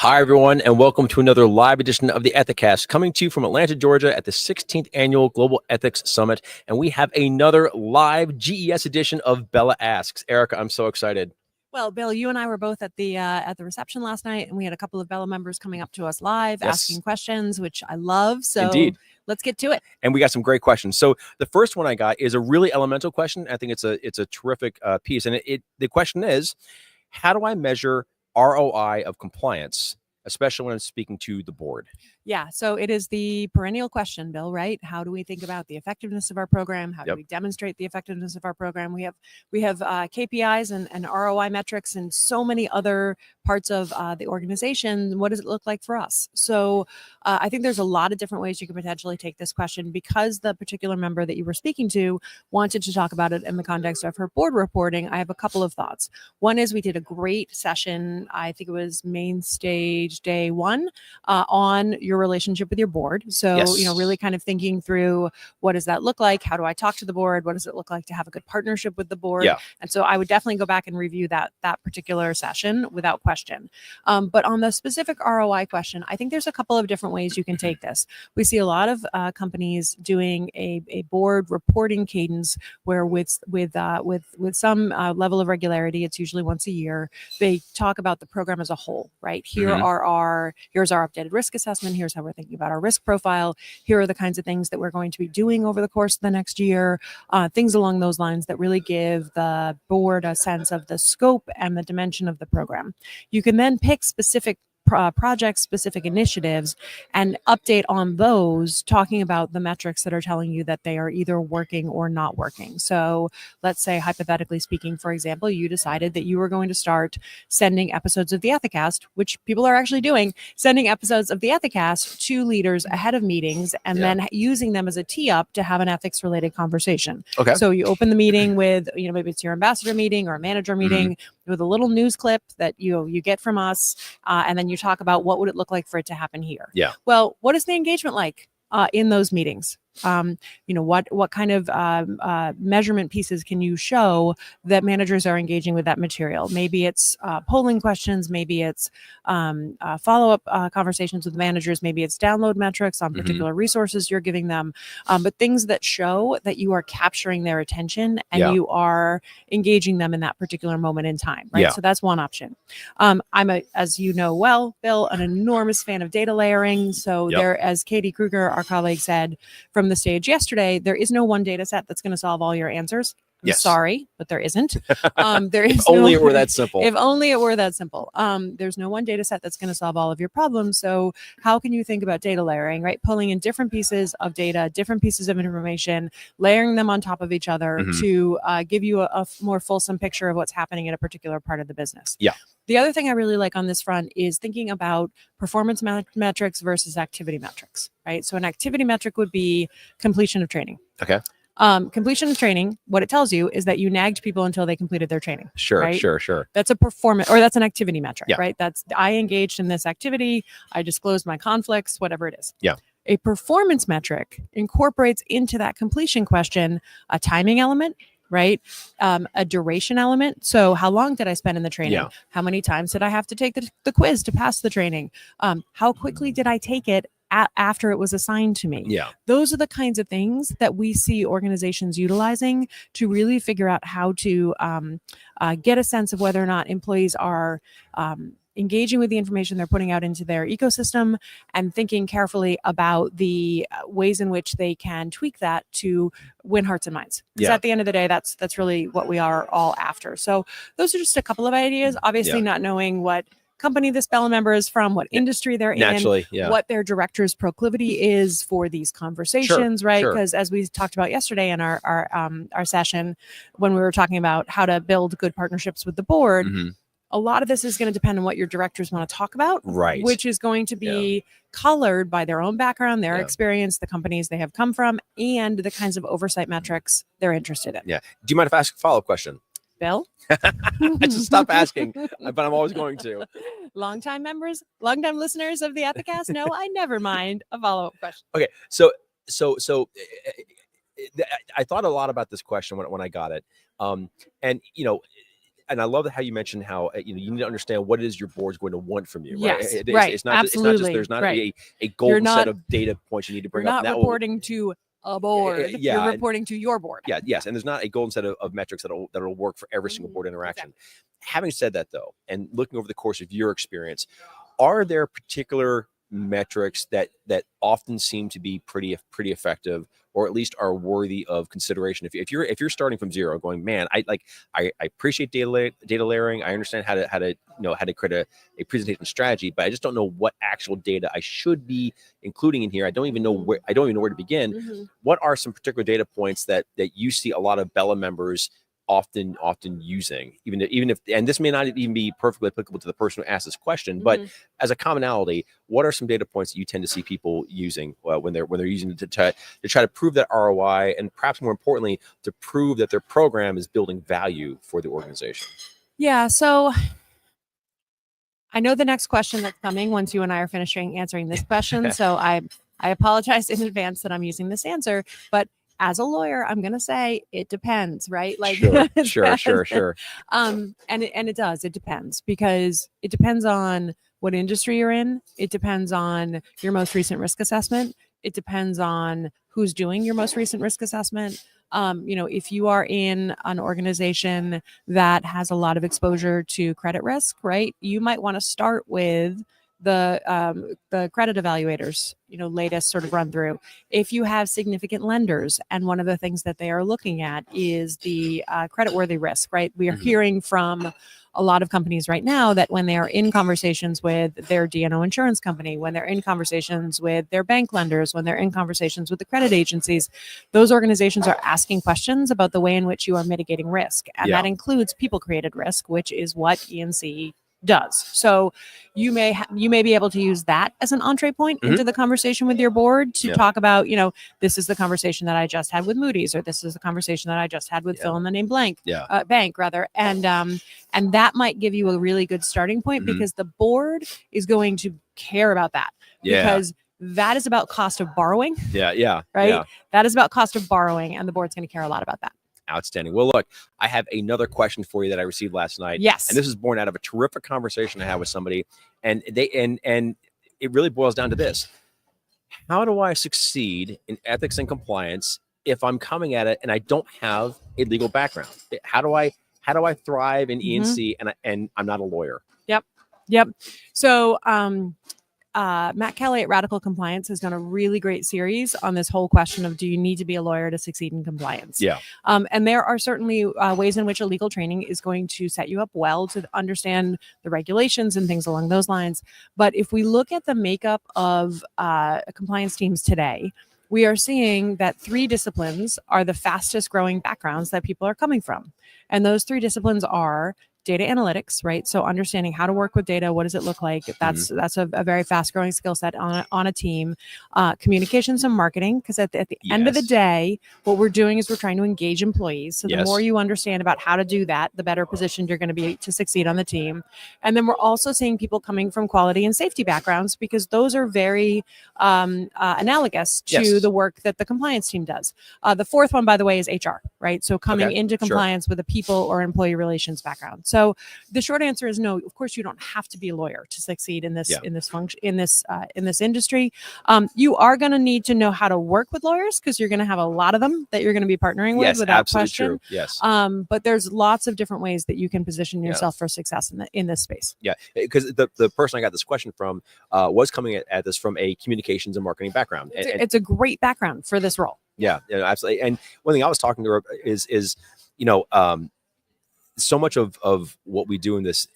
Hi, everyone, and welcome to another live edition of the Ethicast, coming to you from Atlanta, Georgia at the 16th Annual Global Ethics Summit. And we have another live GES edition of BELA Asks. Erica, I'm so excited. Well, Bill, you and I were both at the reception last night, and we had a couple of BELA members coming up to us live, asking questions, which I love. So Indeed. Let's get to it. And we got some great questions. So the first one I got is a really elemental question. I think it's a terrific piece. And the question is, how do I measure ROI of compliance, especially when I'm speaking to the board? Yeah, so it is the perennial question, Bill, right? How do we think about the effectiveness of our program? How do we demonstrate the effectiveness of our program? We have KPIs and ROI metrics and so many other parts of the organization. What does it look like for us? So I think there's a lot of different ways you could potentially take this question, because the particular member that you were speaking to wanted to talk about it in the context of her board reporting. I have a couple of thoughts. One is we did a great session, I think it was main stage day 1, on your relationship with your board. So, really kind of thinking through, what does that look like? How do I talk to the board? What does it look like to have a good partnership with the board? Yeah. And so I would definitely go back and review that particular session without question. But on the specific ROI question, I think there's a couple of different ways you can take this. We see a lot of companies doing a board reporting cadence where with some level of regularity, it's usually once a year, they talk about the program as a whole, right? Here's our updated risk assessment. Here's how we're thinking about our risk profile. Here are the kinds of things that we're going to be doing over the course of the next year, things along those lines that really give the board a sense of the scope and the dimension of the program. You can then pick specific projects, specific initiatives, and update on those, talking about the metrics that are telling you that they are either working or not working. So let's say, hypothetically speaking, for example, you decided that you were going to start sending episodes of the Ethicast, which people are actually doing, sending episodes of the Ethicast to leaders ahead of meetings, and then using them as a tee up to have an ethics related conversation. Okay. So you open the meeting with, maybe it's your ambassador meeting or a manager meeting with a little news clip that you get from us, and then you talk about what would it look like for it to happen here. Yeah. Well, what is the engagement like in those meetings? What kind of measurement pieces can you show that managers are engaging with that material? Maybe it's polling questions, maybe it's follow-up conversations with managers, maybe it's download metrics on particular resources you're giving them, but things that show that you are capturing their attention and you are engaging them in that particular moment in time, right? So that's one option. I'm as you know well, Bill, an enormous fan of data layering. So there, as Katie Kruger, our colleague, said from the stage yesterday, there is no one data set that's going to solve all your answers. I'm sorry, but there isn't. There is If only it were that simple. If only it were that simple. There's no one data set that's going to solve all of your problems. So how can you think about data layering, right? Pulling in different pieces of data, different pieces of information, layering them on top of each other to give you a more fulsome picture of what's happening in a particular part of the business. Yeah. The other thing I really like on this front is thinking about performance metrics versus activity metrics, right? So an activity metric would be completion of training. Okay. Completion of training, what it tells you is that you nagged people until they completed their training. Sure, right? sure. That's a performance, or that's an activity metric, right? That's, I engaged in this activity, I disclosed my conflicts, whatever it is. Yeah. A performance metric incorporates into that completion question a timing element, right? A duration element. So how long did I spend in the training? Yeah. How many times did I have to take the quiz to pass the training? How quickly did I take it after it was assigned to me? Yeah. Those are the kinds of things that we see organizations utilizing to really figure out how to get a sense of whether or not employees are engaging with the information they're putting out into their ecosystem, and thinking carefully about the ways in which they can tweak that to win hearts and minds. Because at the end of the day, that's really what we are all after. So those are just a couple of ideas. Obviously, not knowing what company this BELA member is from, what industry they're in, what their director's proclivity is for these conversations, right? Because as we talked about yesterday in our session, when we were talking about how to build good partnerships with the board, a lot of this is going to depend on what your directors want to talk about, right? Which is going to be colored by their own background, their experience, the companies they have come from, and the kinds of oversight metrics they're interested in. Yeah. Do you mind if I ask a follow-up question? Bill? I just stop asking, but I'm always going to. Longtime listeners of the Ethicast know I never mind a follow-up question. Okay. So I thought a lot about this question when I got it. And and I love how you mentioned how you need to understand what it is your board's going to want from you. Right? Yes, It's not just there's not a golden set of data points you need to bring up. You're not reporting to a board. Yeah, you're reporting to your board. Yeah, yes, and there's not a golden set of metrics that'll work for every single board interaction. Exactly. Having said that, though, and looking over the course of your experience, are there particular metrics that often seem to be pretty effective, or at least are worthy of consideration? If you're starting from zero, going, man, I appreciate data layering. I understand how to create a presentation strategy, but I just don't know what actual data I should be including in here. I don't even know where to begin. Mm-hmm. What are some particular data points that you see a lot of BELA members often using, even if, and this may not even be perfectly applicable to the person who asked this question, but as a commonality, what are some data points that you tend to see people using when they're using it to try to prove that ROI, and perhaps more importantly, to prove that their program is building value for the organization? Yeah, so I know the next question that's coming once you and I are finishing answering this question. So I apologize in advance that I'm using this answer, but as a lawyer, I'm going to say it depends, right? Like, sure. And it does. It depends, because it depends on what industry you're in. It depends on your most recent risk assessment. It depends on who's doing your most recent risk assessment. If you are in an organization that has a lot of exposure to credit risk, right, you might want to start with the credit evaluators, latest sort of run through. If you have significant lenders, and one of the things that they are looking at is the creditworthy risk, right? We are hearing from a lot of companies right now that when they are in conversations with their D&O insurance company, when they're in conversations with their bank lenders, when they're in conversations with the credit agencies, those organizations are asking questions about the way in which you are mitigating risk. And that includes people-created risk, which is what E&C does. So you may be able to use that as an entree point into the conversation with your board to talk about, this is the conversation that I just had with Moody's, or this is the conversation that I just had with fill in the name blank bank rather. And that might give you a really good starting point, because the board is going to care about that, because that is about cost of borrowing. Right. Yeah. That is about cost of borrowing, and the board's going to care a lot about that. Outstanding. Well, look, I have another question for you that I received last night. Yes. And this is born out of a terrific conversation I had with somebody. And it really boils down to this. How do I succeed in ethics and compliance if I'm coming at it and I don't have a legal background? How do I thrive in E&C and I'm not a lawyer? Yep. So, Matt Kelly at Radical Compliance has done a really great series on this whole question of, do you need to be a lawyer to succeed in compliance? Yeah. And there are certainly ways in which a legal training is going to set you up well to understand the regulations and things along those lines. But if we look at the makeup of compliance teams today, we are seeing that 3 disciplines are the fastest growing backgrounds that people are coming from. And those 3 disciplines are data analytics, right? So understanding how to work with data, what does it look like? That's a very fast growing skill set on a team. Communications and marketing, because at the end of the day, what we're doing is we're trying to engage employees. So the more you understand about how to do that, the better positioned you're going to be to succeed on the team. And then we're also seeing people coming from quality and safety backgrounds, because those are very analogous to the work that the compliance team does. The 4th one, by the way, is HR, right? So coming into compliance with a people or employee relations background. So the short answer is no. Of course, you don't have to be a lawyer to succeed in this in this industry. You are going to need to know how to work with lawyers, because you're going to have a lot of them that you're going to be partnering with. Without question. True. Yes. But there's lots of different ways that you can position yourself for success in this space. Yeah, because the person I got this question from was coming at this from a communications and marketing background. It's a great background for this role. Yeah, absolutely. And one thing I was talking to her is so much of what we do in this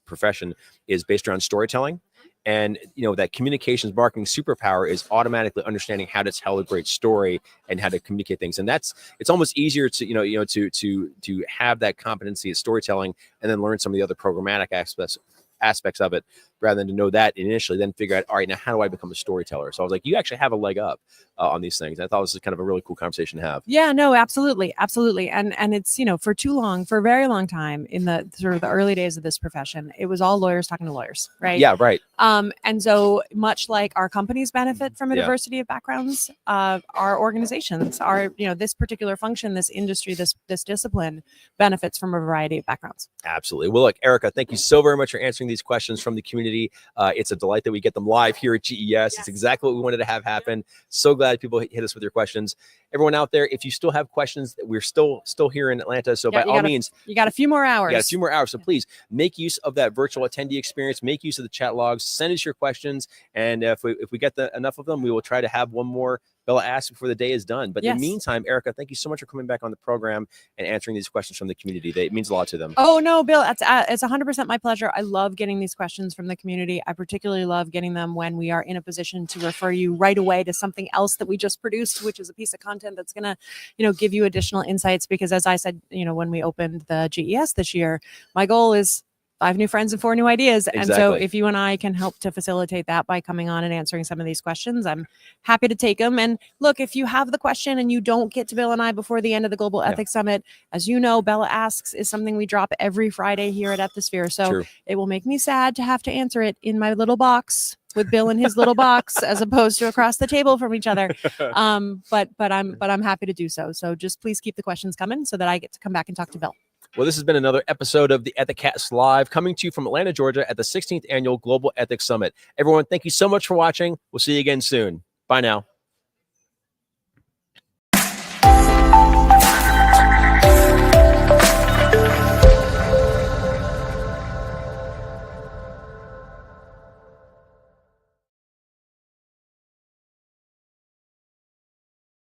profession is based around storytelling, and that communications marketing superpower is automatically understanding how to tell a great story and how to communicate things. And it's almost easier to have that competency of storytelling and then learn some of the other programmatic aspects aspects of it, rather than to know that initially, then figure out, all right, now how do I become a storyteller? So I was like, you actually have a leg up on these things. I thought this was kind of a really cool conversation to have. Yeah, no, absolutely. Absolutely. And it's, for a very long time in the sort of the early days of this profession, it was all lawyers talking to lawyers, right? Yeah, right. And so much like our companies benefit from a diversity of backgrounds, our organizations, this particular function, this industry, this discipline benefits from a variety of backgrounds. Absolutely. Well, look, Erica, thank you so very much for answering these questions from the community. It's a delight that we get them live here at GES. Yes. It's exactly what we wanted to have happen. So glad people hit us with your questions. Everyone out there, if you still have questions, we're still here in Atlanta. So by all means, you got a few more hours. You got a few more hours. So please make use of that virtual attendee experience. Make use of the chat logs. Send us your questions. And if we get enough of them, we will try to have one more BELA Asks before the day is done. But in the meantime, Erica, thank you so much for coming back on the program and answering these questions from the community. It means a lot to them. Oh, no, Bill, it's 100% my pleasure. I love getting these questions from the community. I particularly love getting them when we are in a position to refer you right away to something else that we just produced, which is a piece of content that's going to, give you additional insights. Because as I said, when we opened the GES this year, my goal is 5 new friends and 4 new ideas. Exactly. And so if you and I can help to facilitate that by coming on and answering some of these questions, I'm happy to take them. And look, if you have the question and you don't get to Bill and I before the end of the Global Ethics Summit, as you know, BELA Asks is something we drop every Friday here at Ethisphere. So it will make me sad to have to answer it in my little box with Bill in his little box, as opposed to across the table from each other. But I'm happy to do so. So just please keep the questions coming so that I get to come back and talk to Bill. Well, this has been another episode of the Ethicast Live, coming to you from Atlanta, Georgia at the 16th Annual Global Ethics Summit. Everyone, thank you so much for watching. We'll see you again soon. Bye now.